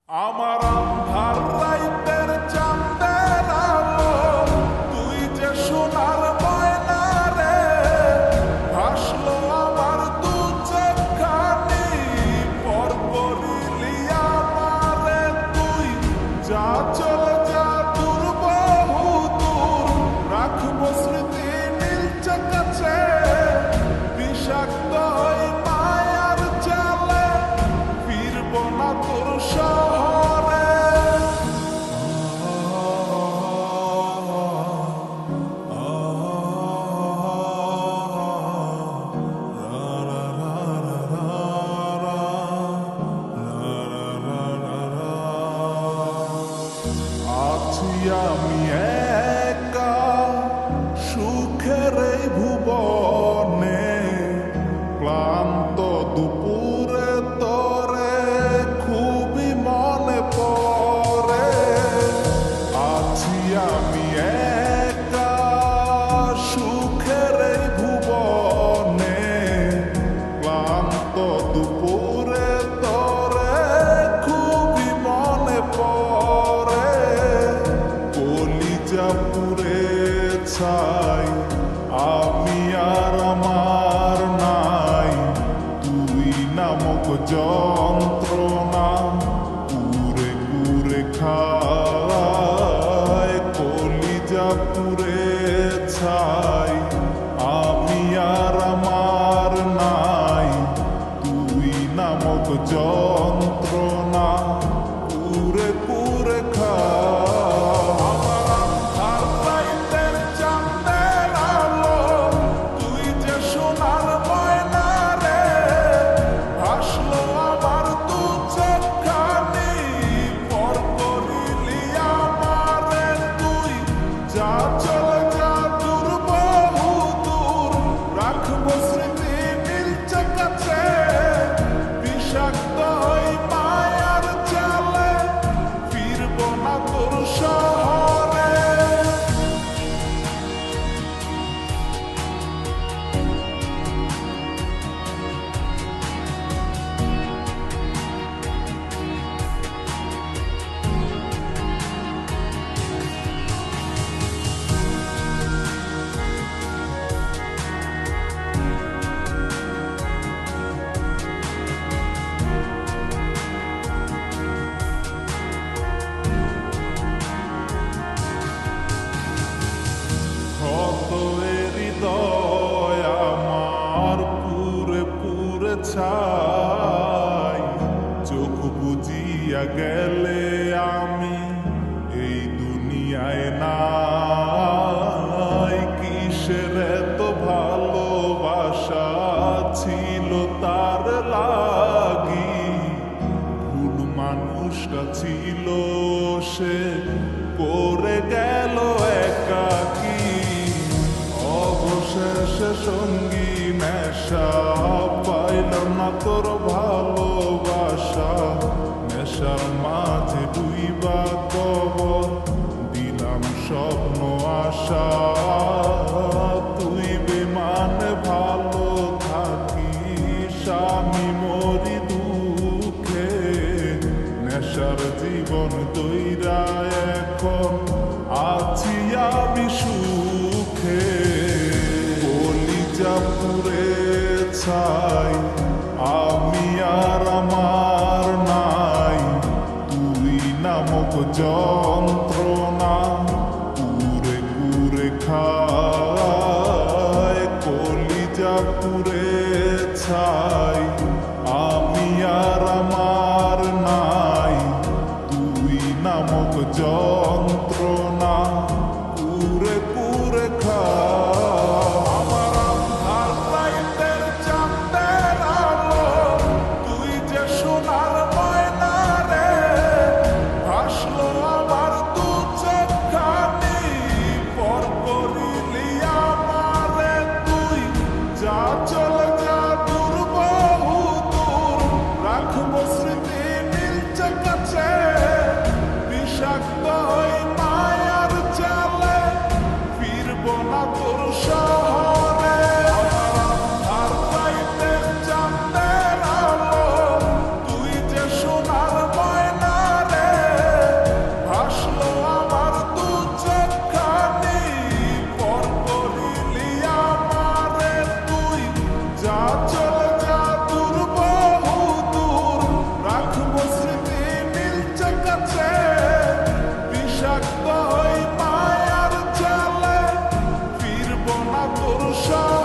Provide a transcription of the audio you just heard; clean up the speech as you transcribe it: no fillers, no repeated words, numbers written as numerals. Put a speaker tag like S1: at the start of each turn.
S1: আমার আন্ধার রাইতের চাঁদের আলো, তুই যে সোনার ময়না রে, ভাসলো আমার দু চোখখানি, পর করিলি আমারে তুই। যা চলে যা দূর বহু দূর, রাখবো স্মৃতি নীলচে কাছে, বিষাক্ত ওই মায়ার জালে ফিরব না তোর শহরে। আছি আমি একা সুখের এই ভুবনে, ক্লান্ত দুপুরে তোরে খুবই মনে পড়ে। আছি আমি একা সুখের এই ভুবনে, ক্লান্ত দুপুরে তোরে খুবই মনে পড়ে। কলিজা পুড়ে ছাই, আমি আর আমার নাই, তুই নামক যন্ত্রণা পুরে পুরে খায়। কলিজা পুড়ে ছাই, আমি আর আমার নাই, তুই নামক যন্ত্রণা পুরে পুরে খায়। হৃদয় আমার পুরে পুরে ছাই, চোখ বুজিয়া গেলে আমি এই দুনিয়ায় নাই। কিসের এত ভালোবাসা ছিল তার লাগি, ভুল মানুষটা ছিল সে, করে গেল একাকী। অবশেষে সঙ্গী নেশা পাইল না তোর ভালোবাসা, নেশার মাঝে ডুইবা কবর দিলাম স্বপ্ন আশা। তুই বেমানে ভালো থাকিস, আমি মরি দুঃখে, নেশার জীবন তৈরা এখন আছি আমি সুখে। কলিজা পুড়ে ছাই, আমি আর আমার নাই, তুই নামক যন্ত্রণা পুরে পুরে খায়। কলিজা পুড়ে ছাই, আমি আর আমার নাই, তুই নামক যন্ত্রণা পুরে পুরে খায়। চলে যা দূর বহু দূর, রাখবো স্মৃতি নীলচে কাছে, বিষাক্ত তোর সাথে